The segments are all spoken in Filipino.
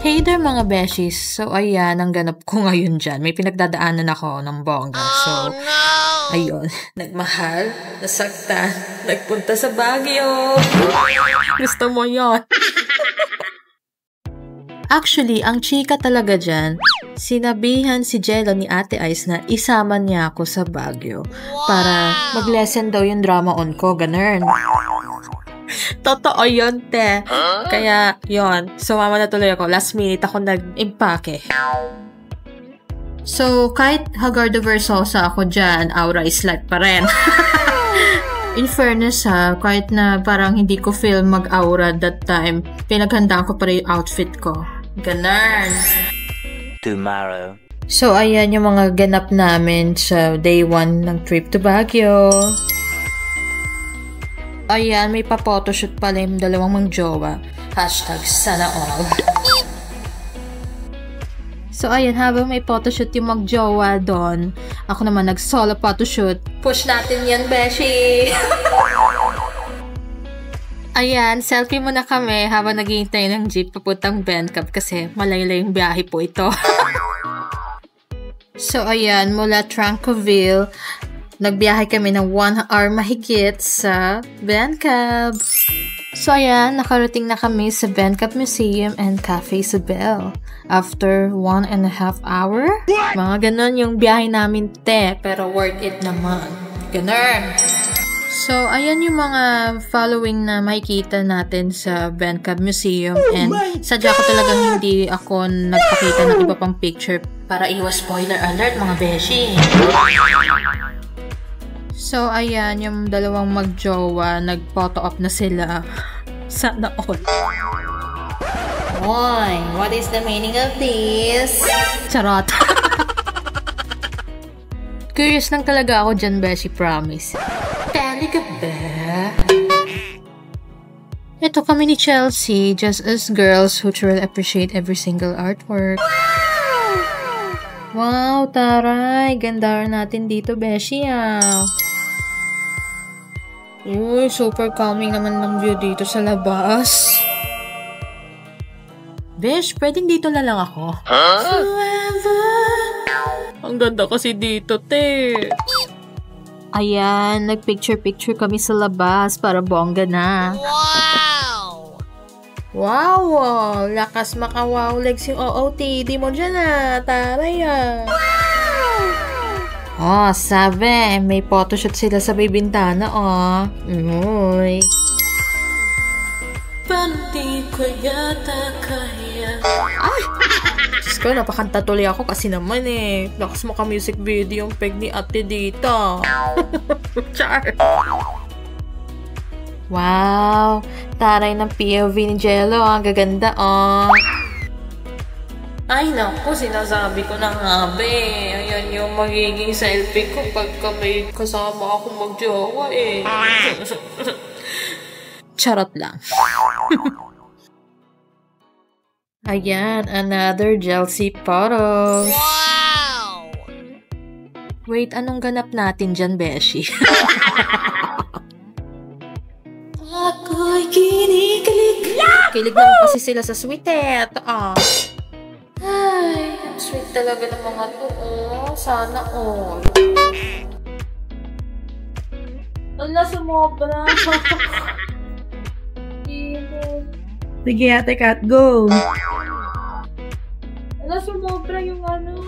Hey there mga beshies! So ayan, ang ganap ko ngayon dyan. May pinagdadaanan ako ng bongga. So, ayun, nagmahal, nasaktan, nagpunta sa Baguio. Gusto mo yon? Actually, ang chika talaga dyan, sinabihan si Jello ni Ate Ice na isama niya ako sa Baguio para mag-lesson daw yung drama on ko, ganun. Totoo yun, te. Kaya, yun. Sumama na tuloy ako. Last minute ako nag-impake. So, kahit Hagardo Versosa ako dyan, aura is light pa rin. In fairness ha, kahit na parang hindi ko feel mag-aura that time, pinaghandaan ko pa rin yung outfit ko. Ganun. Tomorrow. So, ayan yung mga ganap namin sa day 1 ng trip to Baguio. Ayan, may pa-photoshoot pala yung dalawang mang-jowa. Hashtag sana all. So, ayan, habang may photoshoot yung mag-jowa doon, ako naman nag-solo photoshoot. Push natin yan, beshi! Ayan, selfie muna kami habang naghihintay ng jeep papuntang Bencab kasi malaylay yung biyahe po ito. So, ayan, mula Trancoville, nagbiyahe kami ng 1 hour mahigit sa Bencab. So ayan, nakarating na kami sa Bencab Museum and Cafe Isabel. After 1.5 hour. Mga ganon yung biyahe namin, te. Pero worth it naman. Ganon. So ayan yung mga following na makikita natin sa Bencab Museum. And sadya ko talagang hindi ako nagpakita ng iba pang picture para iwas spoiler alert, mga beshi. So, ayan, yung dalawang mag-jowa, nag-photo op na sila. Sana all. Boy, what is the meaning of this? Charot. Curious lang talaga ako dyan, beshi, promise. Tali ka ba? Ito kami ni Chelsea, just as girls who truly appreciate every single artwork. Wow, taray. Ganda natin dito, beshi, ah. Uy, super calming naman ng view dito sa labas. Besh, pwedeng dito na lang ako. Ang ganda kasi dito, te. Ayan, nag-picture-picture kami sa labas para bongga na. Wow! Wow! Lakas maka-wow legs yung OOTD mo dyan ah. Taray ah. Oh, sabi, may photoshoot sila sa may bintana, oh. Uy. Panti ko yata kaya. Ay! Diyos ko, napakanta tuloy ako kasi naman eh. Lakas mo ka music video yung peg ni ate dito. Char! Wow! Taray ng POV ni Jello, ang gaganda, oh. Ay, naku, sinasabi ko na nga, be. Ayan yung magiging selfie ko pagka may kasama akong mag-jowa, eh. Charot lang. Ayan, another Chelsea photo. Wow! Wait, anong ganap natin dyan, beshi? Ako'y kinikilig. Kilig naman kasi sila sa sweetet. Ah. Ay, ang sweet talaga ng mga to, oh. Sana all. Ala, sumobra. Sige, ate Kat, go. Ala, sumobra yung ano.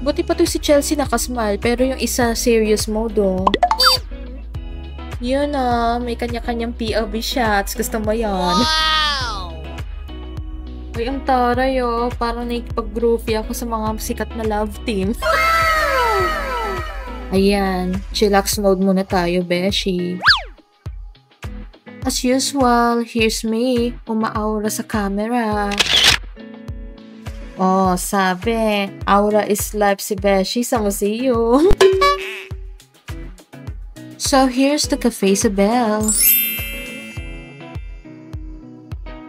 Buti pa to si Chelsea nakasmile, pero yung isa serious mode, oh. Yun ah, may kanya-kanyang POV shots. Gusto mo yan? Wow! Ay, ang taray oh. Parang nakipag-groupie ako sa mga sikat na love team. Ayan, chillax mode muna tayo, beshi. As usual, here's me, umaaura sa camera. Oh, sabi, aura is life si beshi sa museum. So here's the Cafe Isabel.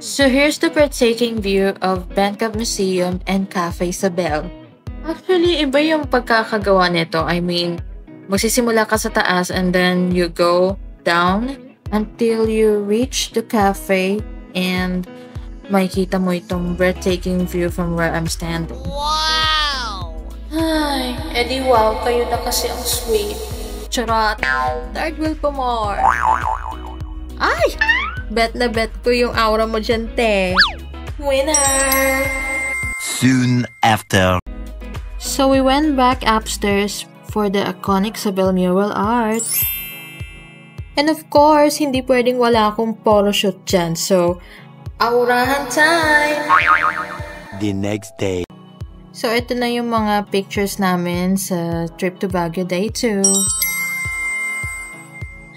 So here's the breathtaking view of Bencab Museum and Cafe Isabel. Actually, iba yung pagkakagawa nito. I mean, magsisimula ka sa taas and then you go down until you reach the cafe and makikita mo itong breathtaking view from where I'm standing. Wow! Ay, edi wow, kayo na kasi ang sweet. Charot! Third wheel pa more. Ay! Bet na bet ko yung aura mo dyan, te. Winner! Soon after. So we went back upstairs for the iconic Sabel mural art. And of course, hindi pwedeng wala akong photo shoot dyan. So, aurahan time! The next day. So, ito na yung mga pictures namin sa trip to Baguio Day 2.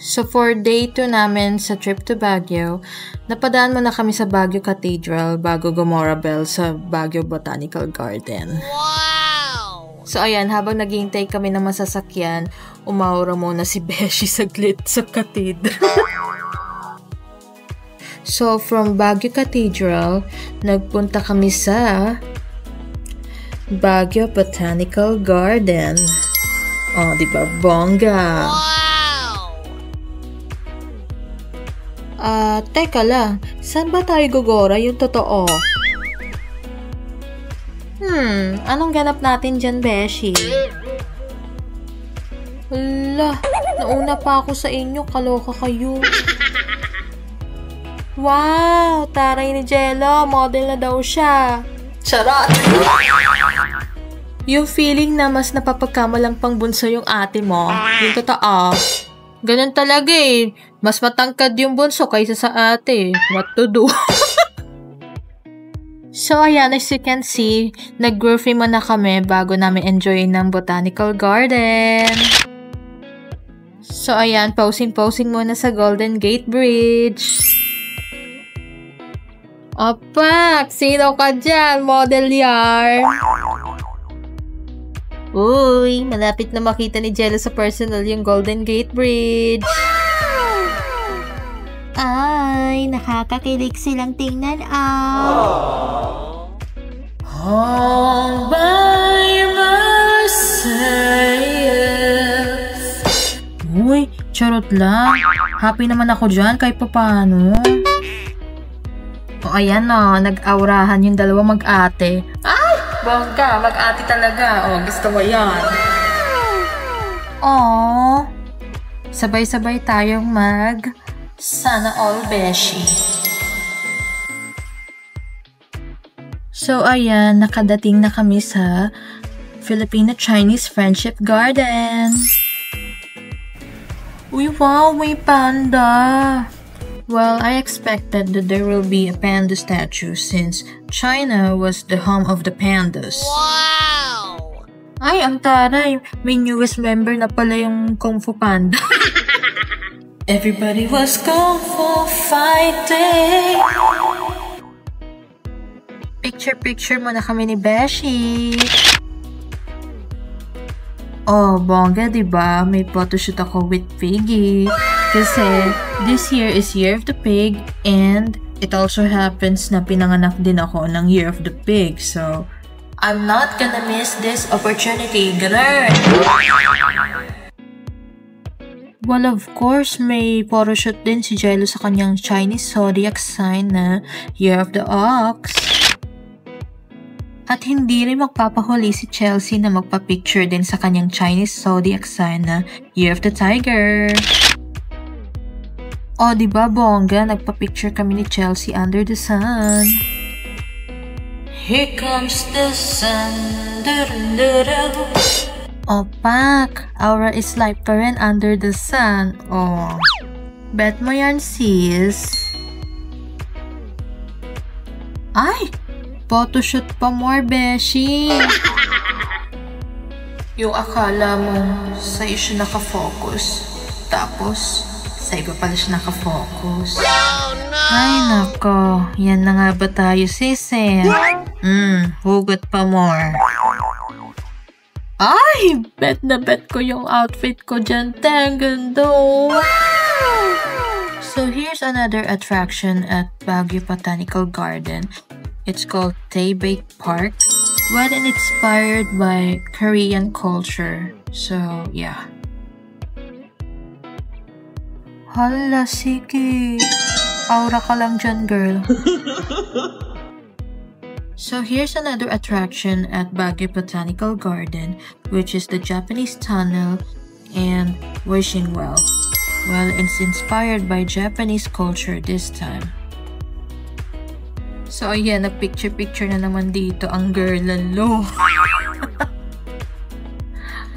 So, for Day 2 namin sa trip to Baguio, napadaan muna kami sa Baguio Cathedral bago Gomorrabel sa Baguio Botanical Garden. Wow! So, ayan, habang naghihintay kami ng masasakyan, umaura muna si Beshi saglit sa cathedral. So, from Baguio Cathedral, nagpunta kami sa Baguio Botanical Garden. Oh, di ba? Bongga! Teka lang. Saan ba tayo gugora yung totoo? Anong ganap natin dyan, Beshi? Hala, nauna pa ako sa inyo. Kaloka kayo. Wow! Taray ni Jello. Model na daw siya. Charot! Yung feeling na mas napapagkamalang pang bunso yung ate mo, yung totoo. Ganun talaga eh. Mas matangkad yung bunso kaysa sa ate. What to do? So, ayan, as you can see, nag-grocery muna kami bago namin enjoy ng Botanical Garden. So, ayan, posing-posing muna sa Golden Gate Bridge. Opak! Sino ka dyan? Model yarn! Uy, malapit na makita ni Jello sa personal yung Golden Gate Bridge. Ay, nakakakilig silang tingnan All by myself. Uy, charot lang. Happy naman ako dyan kahit papaano. O ayan na, nag-aurahan yung dalawa mag-ate. Ay! Bongga, mag-ate talaga. O, gusto mo yan. Aww. Sabay-sabay tayong Sana all Beshi. So, ayan, nakadating na kami sa Filipino-Chinese Friendship Garden. Uy, wow, may panda. Well, I expected that there will be a panda statue since China was the home of the pandas. Wow! Ay, ang taray. May newest member na pala yung Kung Fu Panda. Everybody was Kung Fu fighting. Picture muna kami ni Beshi. Oh, bongga, diba? May photoshoot ako with Piggy. Kasi this year is Year of the Pig and it also happens na pinanganak din ako ng Year of the Pig. So, I'm not gonna miss this opportunity. Ganun! Well, of course, may photoshoot din si Jello sa kanyang Chinese zodiac sign na Year of the Ox. At hindi rin magpapahuli si Chelsea na magpa-picture din sa kanyang Chinese zodiac sign na Year of the Tiger. O, diba, bongga? Nagpa-picture kami ni Chelsea under the sun. Here comes the sun. Opak, aura is light pa rin under the sun. Oh, bet mo yan, sis. Ay, photoshoot pa more, Beshi. Yung akala mo sa'yo siya nakafocus. Tapos, sa iba pala siya nakafocus. Oh, no! Ay, nako. Yan na nga ba tayo, sis eh? Hugot pa more. Ay! Bet na bet ko yung outfit ko dyan. Ang ganda. So, here's another attraction at Baguio Botanical Garden. It's called Taybake Park. Well, and inspired by Korean culture. So, yeah. Hala, sige. Aura ka lang dyan, girl. So here's another attraction at Baguio Botanical Garden, which is the Japanese Tunnel and Wishing Well. Well, it's inspired by Japanese culture this time. So ayan, nagpicture-picture na naman dito ang girl lalo.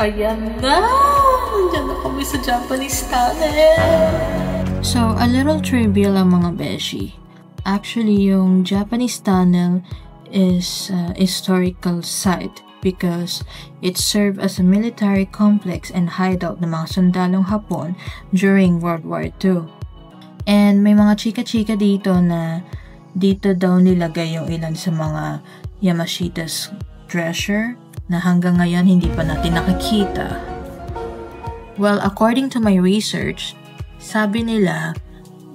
Ayan na! Nandiyan na kami sa Japanese Tunnel! So, a little trivia lang mga beshi. Actually, yung Japanese Tunnel is a historical site because it served as a military complex and hideout ng mga sundalong Hapon during World War II. And may mga chika-chika dito na dito daw nilagay yung ilan sa mga Yamashita's treasure na hanggang ngayon hindi pa natin nakikita. Well, according to my research, sabi nila,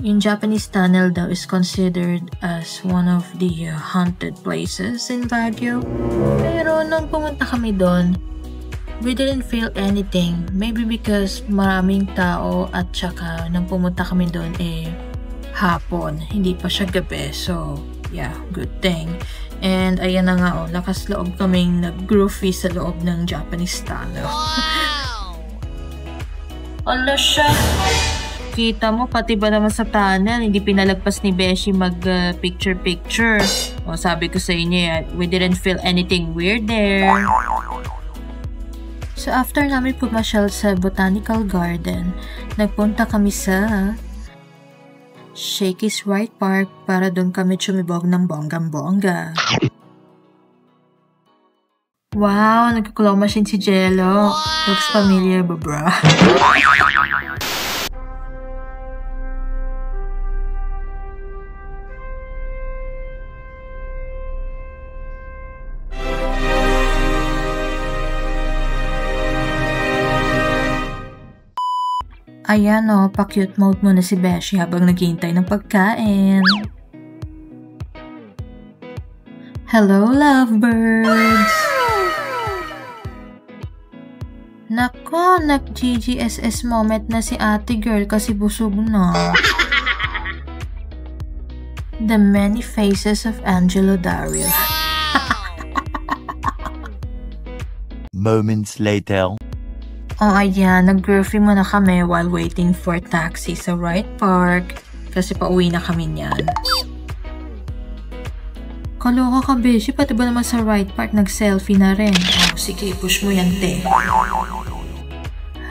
yung Japanese Tunnel daw is considered as one of the haunted places in Baguio. Pero nung pumunta kami doon, we didn't feel anything. Maybe because maraming tao at saka nung pumunta kami doon hapon. Hindi pa siya gabi. So, yeah, good thing. And ayan na nga lakas loob kaming nag-groovy sa loob ng Japanese Tunnel. Ala siya! Kita mo, pati ba naman sa tunnel, hindi pinalagpas ni Beshi mag-picture-picture. O sabi ko sa inyo, we didn't feel anything weird there. So after namin pumasyal sa Botanical Garden, nagpunta kami sa Shakey's Right Park para doon kami tsumibog ng bonggang-bongga. Wow, nagka-claw machine si Jello. Looks familiar ba, bra? Ayan pa-cute mode muna si Beshi habang naghihintay ng pagkain. Hello, lovebirds! Nako, nag-GGSS moment na si ate girl kasi busog na. The many faces of Angelo Dario. Moments later. Ayan, nag-groovy muna kami while waiting for taxi sa Right Park kasi pauwi na kami niyan. Kaloka ka, Beshi, pati ba naman sa Right Park nag-selfie na rin? Sige, push mo yan, te.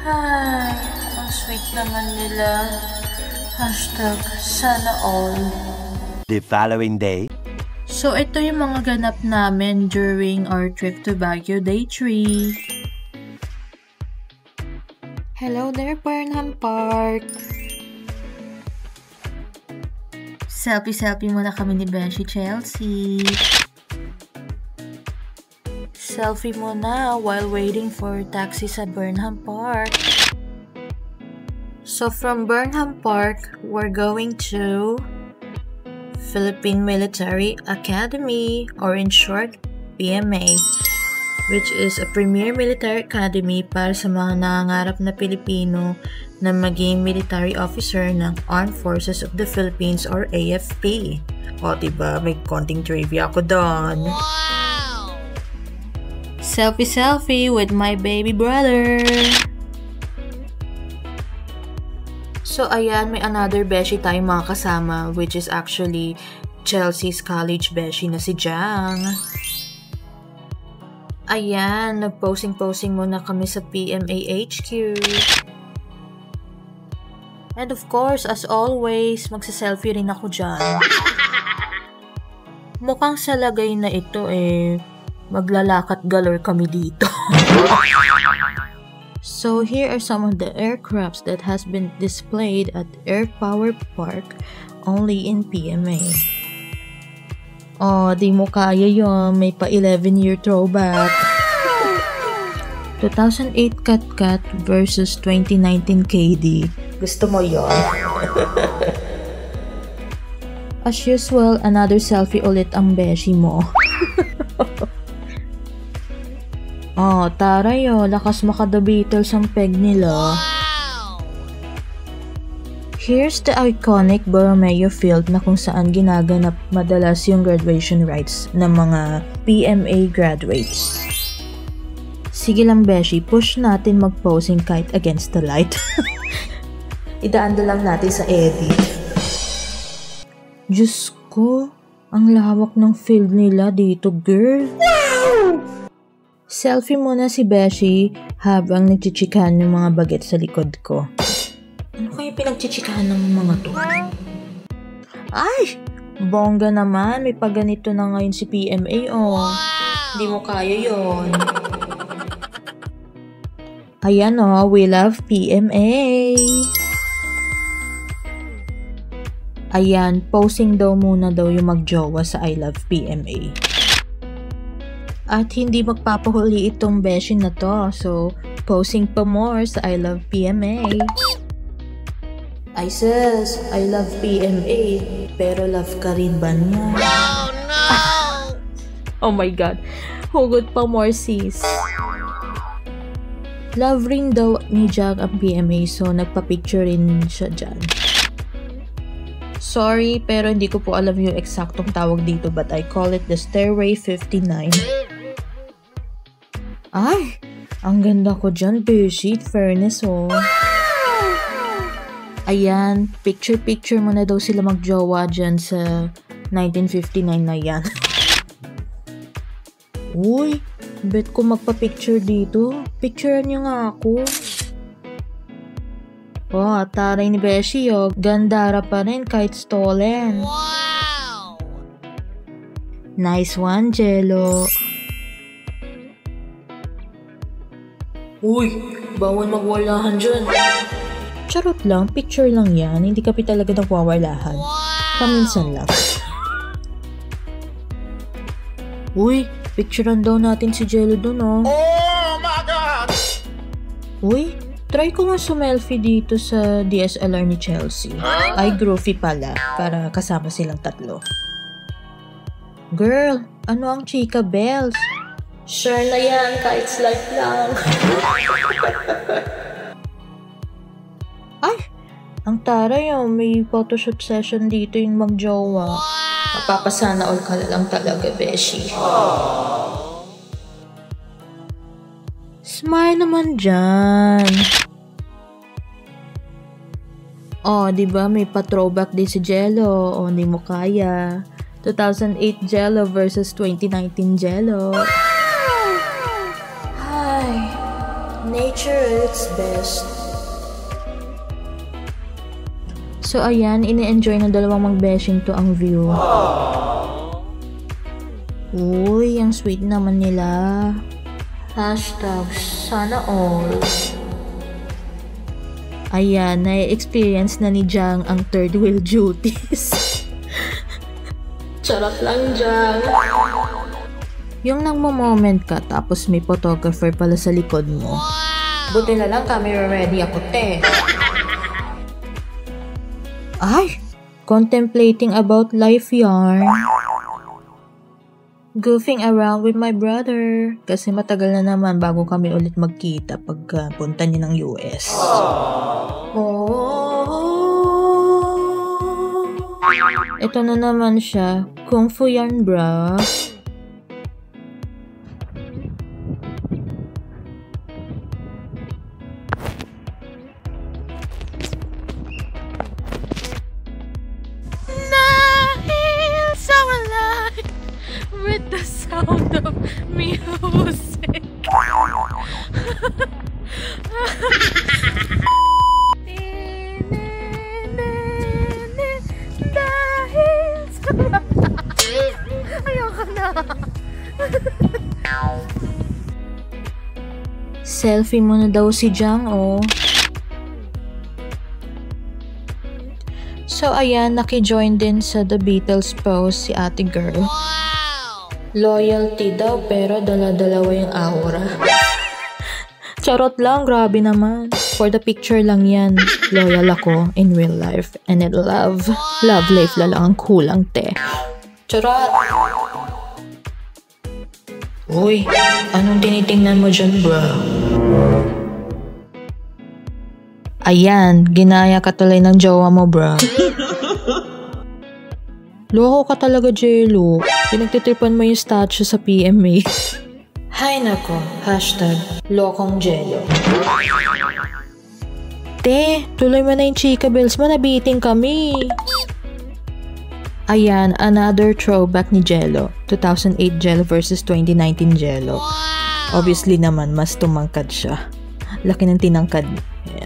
Ay, ang sweet naman nila. Hashtag, sana all. The following day. So, ito yung mga ganap namin during our trip to Baguio Day 3. Hello there, Burnham Park! Selfie muna kami ni Beshi Chelsea. Selfie muna while waiting for taxi sa Burnham Park. So from Burnham Park, we're going to Philippine Military Academy, or in short, PMA, which is a premier military academy para sa mga nangangarap na Pilipino na maging military officer ng Armed Forces of the Philippines or AFP. O diba, may konting trivia ako doon. Wow! Selfie with my baby brother! So ayan, may another beshi tayong mga kasama, which is actually Chelsea's college beshi na si Jang. Ayan, nag-posing muna kami sa PMA HQ. And of course, as always, magsa-selfie rin ako dyan. Mukhang sa lagay na ito maglalakat galore kami dito. So here are some of the aircrafts that has been displayed at Air Power Park only in PMA. Di mo kaya yun. May pa 11-year throwback. 2008 Cat versus 2019 KD. Gusto mo yun? As usual, another selfie ulit ang beshi mo. Taray lakas maka-The Beatles ang peg nila. Here's the iconic Borromeo Field na kung saan ginaganap madalas yung graduation rites ng mga PMA graduates. Sige lang Beshi, push natin mag-posing kahit against the light. Idaan na lang natin sa edit. Diyos ko, ang lawak ng field nila dito, girl. Wow! Selfie muna si Beshi habang nagchichikan yung mga baget sa likod ko. Ano kaya pinagchichikahan ng mga to? Ay! Bongga naman, may pagganito na ngayon si PMA, oh. Wow! Hindi mo kaya yon. Ayan, oh, we love PMA. Ayan, posing daw muna daw yung magjowa sa I love PMA. At hindi magpapahuli itong beshi na to, so posing pa more sa I love PMA. Ay sis, I love PMA, pero love ka rin ba niya? Oh no! Oh my god, hugot pa more sis. Love rin daw ni Jack ang PMA, so nagpa-picture rin siya dyan. Sorry, pero hindi ko po alam yung eksaktong tawag dito, but I call it the Stairway 59. Ay, ang ganda ko dyan, Beshi. Fairness, oh. Ayan, picture-picture mo na daw sila magjowa dyan sa 1959 na yan. Uy, bet ko magpa-picture dito. Picturean niyo nga ako. Oh, taray ni Beshi, oh. Gandara pa rin kahit stolen. Wow! Nice one, Jello. Uy, bawal magwalahan dyan. Charot lang, picture lang yan. Hindi ka talaga nagwawalahan. Paminsan lang. Uy, picturean daw natin si Jello dun, oh. Oh my God! Uy, try ko nga sumelfie dito sa DSLR ni Chelsea. Ay, groovy pala, para kasama silang tatlo. Girl, ano ang chika bells? Sure na yan, kahit slight lang. Ay, ang taray, oh, may photoshoot session dito yung magjowa. Mapapasana all ka lang talaga, Beshi. Smile naman dyan. Oh, diba may pa-throwback din si Jello. Oh, hindi mo kaya. 2008 Jello versus 2019 Jello. Hi, nature at its best. So ayan, ini-enjoy ng dalawang magbeshing to ang view. Uy, ang sweet naman nila. Hashtag sana all. Ayan, na-experience na ni Jang ang third wheel duties. Charot lang, Jang. Yung nagmo-moment ka tapos may photographer pala sa likod mo. Buti na lang camera ready ako, te. Ay, contemplating about life yarn. Goofing around with my brother. Kasi matagal na naman bago kami ulit magkita pag punta niya ng US. Oh. Ito na naman siya. Kung fu yarn, bra. With the sound of music. Ayoko na. Selfie mo na daw si Jang, oh. So ayan, naki-join din sa The Beatles pose si ate girl. Loyalty daw pero dala-dalawa yung aura. Charot lang, grabe naman. For the picture lang yan. Loyal ako in real life. And in love life lang ang kulang, te. Charot! Uy, anong tinitingnan mo dyan, bro? Ayan, ginaya ka tuloy ng jowa mo, bro. Loko ka talaga, Jello. Pinagtitripan mo yung statue sa PMA. Hay nako, hashtag lokong Jello. Te, tuloy mo na yung chika bells mo, nabiting kami. Ayan, another throwback ni Jello. 2008 Jello versus 2019 Jello. Obviously naman, mas tumangkad siya. Laki ng tinangkad.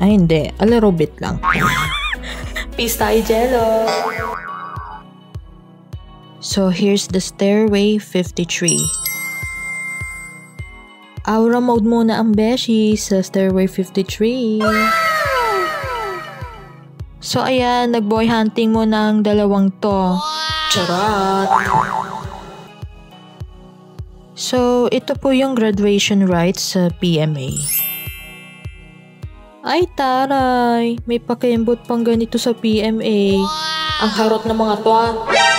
Ay hindi, a little bit lang. Peace tayo, Jello! So here's the Stairway 53. Aura mode muna ang beshi sa Stairway 53. So ayan, nag-boy hunting mo ng dalawang to. Charot! So ito po yung graduation rites sa PMA. Ay taray, may pakembot pang ganito sa PMA. Ang harot ng mga to.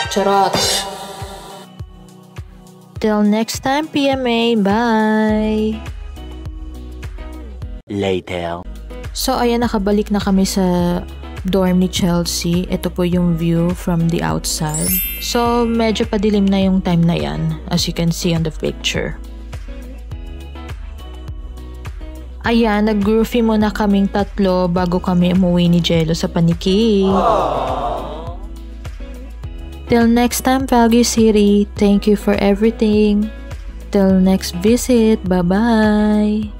Charot! Till next time, PMA. Bye! Later. So, ayan, nakabalik na kami sa dorm ni Chelsea. Ito po yung view from the outside. So, medyo padilim na yung time na yan, as you can see on the picture. Ayan, nag-groovy muna kaming tatlo bago kami umuwi ni Jello sa paniki. Till next time, Baguio City. Thank you for everything. Till next visit. Bye-bye.